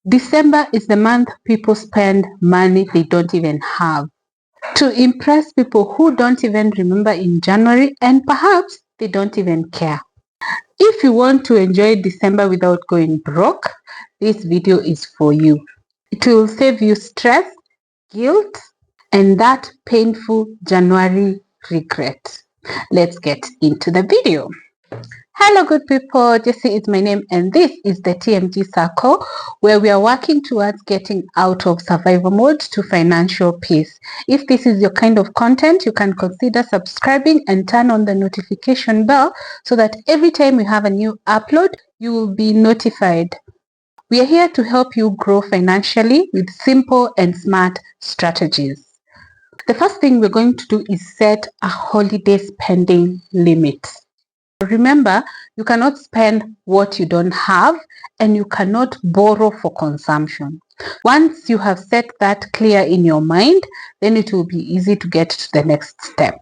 December is the month people spend money they don't even have to impress people who don't even remember in January, and perhaps they don't even care. If you want to enjoy December without going broke, this video is for you. It will save you stress, guilt, and that painful January regret. Let's get into the video. Hello good people, Jessie is my name and this is the TMG Circle, where we are working towards getting out of survival mode to financial peace. If this is your kind of content, you can consider subscribing and turn on the notification bell so that every time we have a new upload, you will be notified. We are here to help you grow financially with simple and smart strategies. The first thing we're going to do is set a holiday spending limit. Remember, you cannot spend what you don't have and you cannot borrow for consumption. Once you have set that clear in your mind, then it will be easy to get to the next step.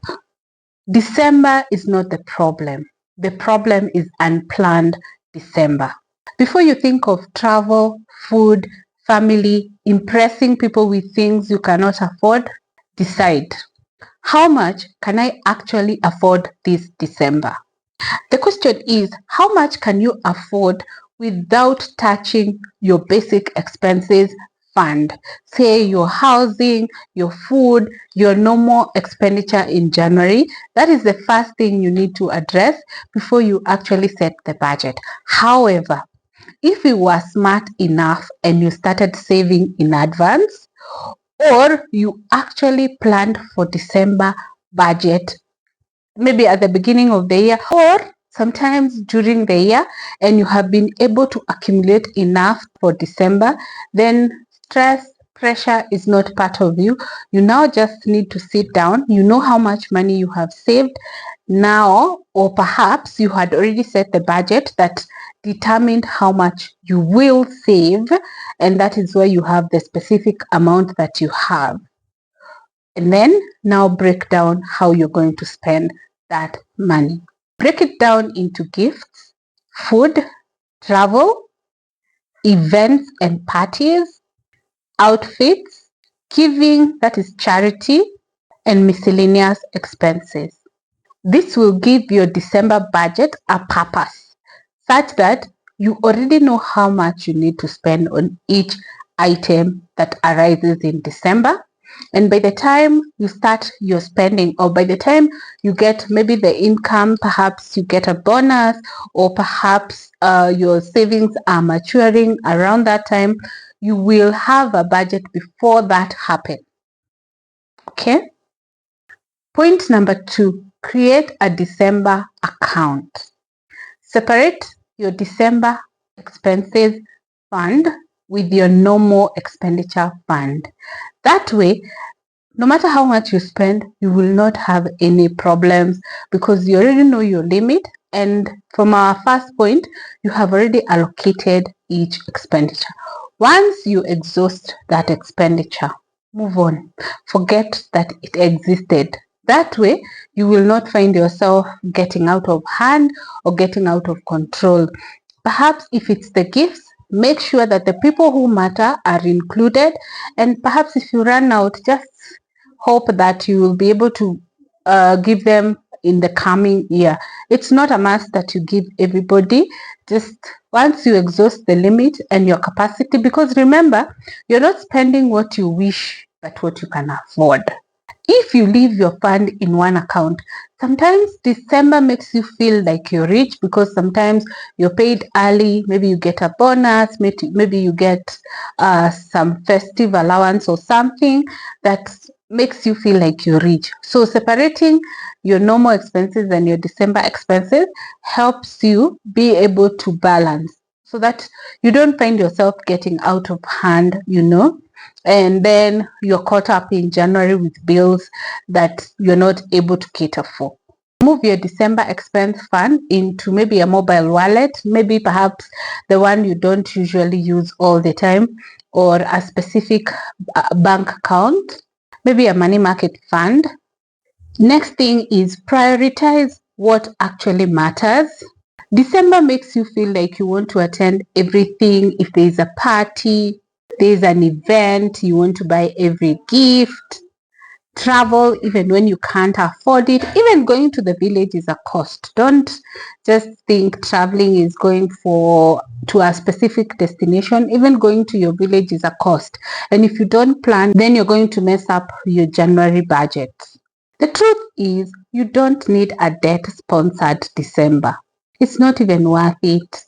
December is not the problem. The problem is unplanned December. Before you think of travel, food, family, impressing people with things you cannot afford, decide, how much can I actually afford this December? The question is, how much can you afford without touching your basic expenses fund? Say your housing, your food, your normal expenditure in January. That is the first thing you need to address before you actually set the budget. However, if you were smart enough and you started saving in advance, or you actually planned for December budget maybe at the beginning of the year or sometimes during the year, and you have been able to accumulate enough for December, then stress, pressure is not part of you. You now just need to sit down. You know how much money you have saved now, or perhaps you had already set the budget that determined how much you will save, and that is where you have the specific amount that you have. And then now break down how you're going to spend that money. Break it down into gifts, food, travel, events and parties, outfits, giving, that is charity, and miscellaneous expenses. This will give your December budget a purpose such that you already know how much you need to spend on each item that arises in December. And by the time you start your spending, or by the time you get maybe the income, perhaps you get a bonus, or perhaps your savings are maturing around that time, you will have a budget before that happens. Okay? Point number 2, create a December account. Separate your December expenses fund with your normal expenditure fund. That way, no matter how much you spend, you will not have any problems because you already know your limit. And from our first point, you have already allocated each expenditure. Once you exhaust that expenditure, move on. Forget that it existed. That way, you will not find yourself getting out of hand or getting out of control. Perhaps if it's the gifts, make sure that the people who matter are included. And perhaps if you run out, just hope that you will be able to give them in the coming year. It's not a must that you give everybody. Just once you exhaust the limit and your capacity, because remember, you're not spending what you wish, but what you can afford. If you leave your fund in one account, sometimes December makes you feel like you're rich because sometimes you're paid early, maybe you get a bonus, maybe you get some festive allowance or something that makes you feel like you're rich. So separating your normal expenses and your December expenses helps you be able to balance so that you don't find yourself getting out of hand, and then you're caught up in January with bills that you're not able to cater for. Move your December expense fund into maybe a mobile wallet, maybe perhaps the one you don't usually use all the time, or a specific bank account, maybe a money market fund. Next thing is prioritize what actually matters. December makes you feel like you want to attend everything. If there's a party, there's an event, you want to buy every gift, travel even when you can't afford it. Even going to the village is a cost. Don't just think traveling is going to a specific destination. Even going to your village is a cost. And if you don't plan, then you're going to mess up your January budget. The truth is, you don't need a debt sponsored December. It's not even worth it.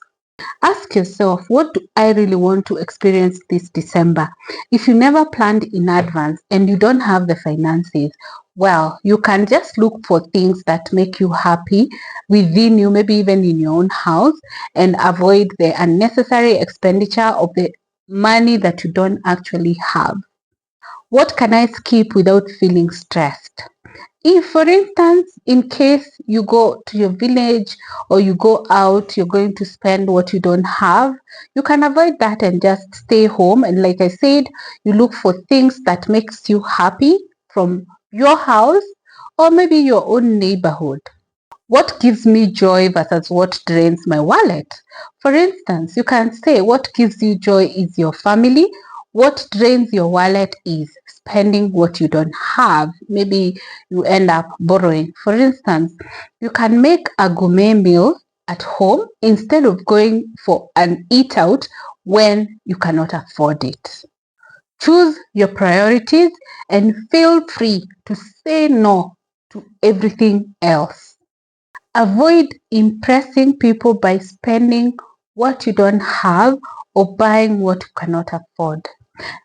Ask yourself, what do I really want to experience this December? If you never planned in advance and you don't have the finances, well, you can just look for things that make you happy within you, maybe even in your own house, and avoid the unnecessary expenditure of the money that you don't actually have. What can I skip without feeling stressed? If, for instance, in case you go to your village or you go out, you're going to spend what you don't have, you can avoid that and just stay home. And like I said, you look for things that makes you happy from your house or maybe your own neighborhood. What gives me joy versus what drains my wallet? For instance, you can say what gives you joy is your family. What drains your wallet is spending what you don't have. Maybe you end up borrowing. For instance, you can make a gourmet meal at home instead of going for an eat out when you cannot afford it. Choose your priorities and feel free to say no to everything else. Avoid impressing people by spending what you don't have or buying what you cannot afford.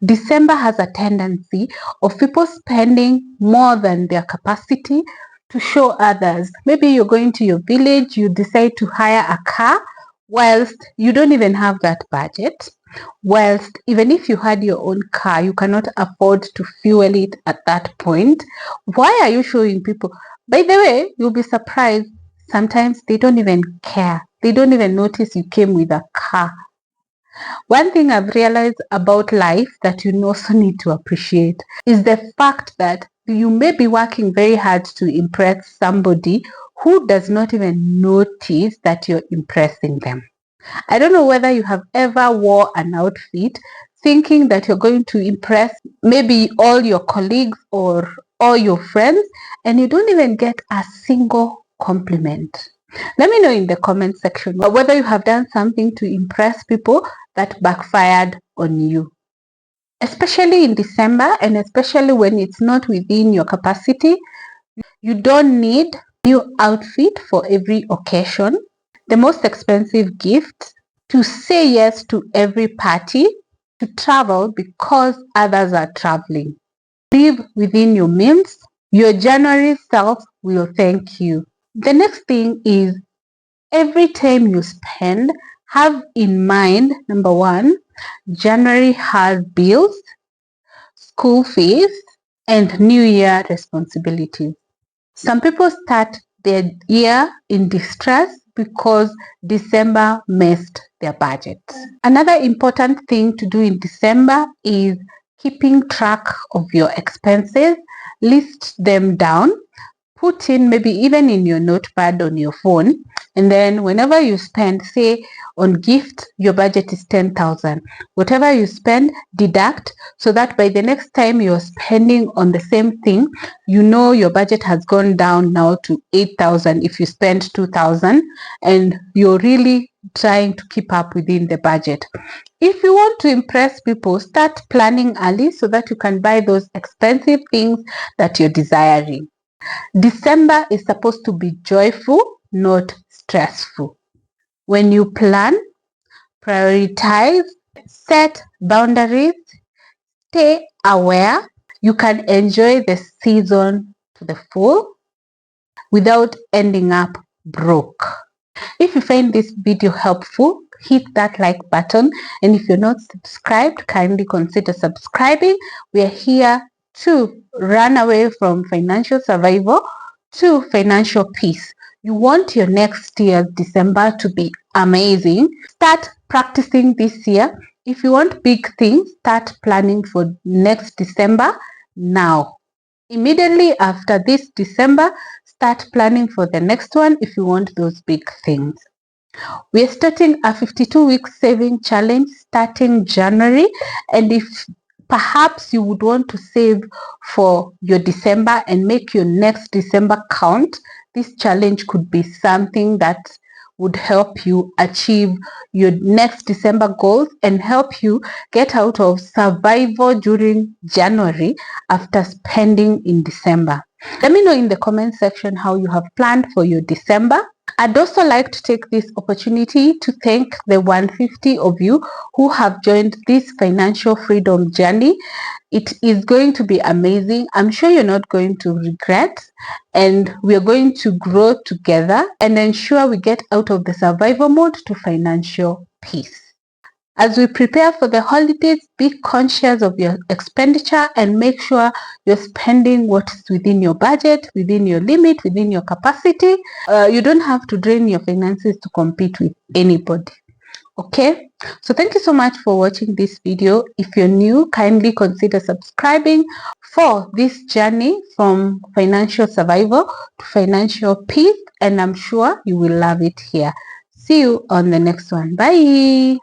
December has a tendency of people spending more than their capacity to show others. Maybe you're going to your village, you decide to hire a car whilst you don't even have that budget. Whilst even if you had your own car, you cannot afford to fuel it at that point. Why are you showing people? By the way, you'll be surprised. Sometimes they don't even care. They don't even notice you came with a car. One thing I've realized about life that you also need to appreciate is the fact that you may be working very hard to impress somebody who does not even notice that you're impressing them. I don't know whether you have ever wore an outfit thinking that you're going to impress maybe all your colleagues or all your friends, and you don't even get a single compliment. Let me know in the comment section whether you have done something to impress people that backfired on you. Especially in December, and especially when it's not within your capacity, you don't need a new outfit for every occasion, the most expensive gift, to say yes to every party, to travel because others are traveling. Live within your means. Your January self will thank you. The next thing is, every time you spend, have in mind, number one, January has bills, school fees, and New Year responsibilities. Some people start their year in distress because December missed their budget. Another important thing to do in December is keeping track of your expenses. List them down. Put in maybe even in your notepad on your phone, and then whenever you spend, say on gift, your budget is 10,000. Whatever you spend, deduct, so that by the next time you're spending on the same thing, you know your budget has gone down now to 8,000 if you spend 2,000, and you're really trying to keep up within the budget. If you want to impress people, start planning early so that you can buy those expensive things that you're desiring. December is supposed to be joyful, not stressful. When you plan, prioritize, set boundaries, stay aware, you can enjoy the season to the full without ending up broke. If you find this video helpful, hit that like button, and if you're not subscribed, kindly consider subscribing. We are here to run away from financial survival to financial peace. You want your next year's December to be amazing. Start practicing this year. If you want big things, start planning for next December now. Immediately after this December, start planning for the next one if you want those big things. We're starting a 52-week saving challenge starting January. And if perhaps you would want to save for your December and make your next December count, this challenge could be something that would help you achieve your next December goals and help you get out of survival during January after spending in December. Let me know in the comment section how you have planned for your December. I'd also like to take this opportunity to thank the 150 of you who have joined this financial freedom journey. It is going to be amazing. I'm sure you're not going to regret, and we're going to grow together and ensure we get out of the survival mode to financial peace. As we prepare for the holidays, be conscious of your expenditure and make sure you're spending what's within your budget, within your limit, within your capacity. You don't have to drain your finances to compete with anybody. Okay, so thank you so much for watching this video. If you're new, kindly consider subscribing for this journey from financial survival to financial peace, and I'm sure you will love it here. See you on the next one. Bye.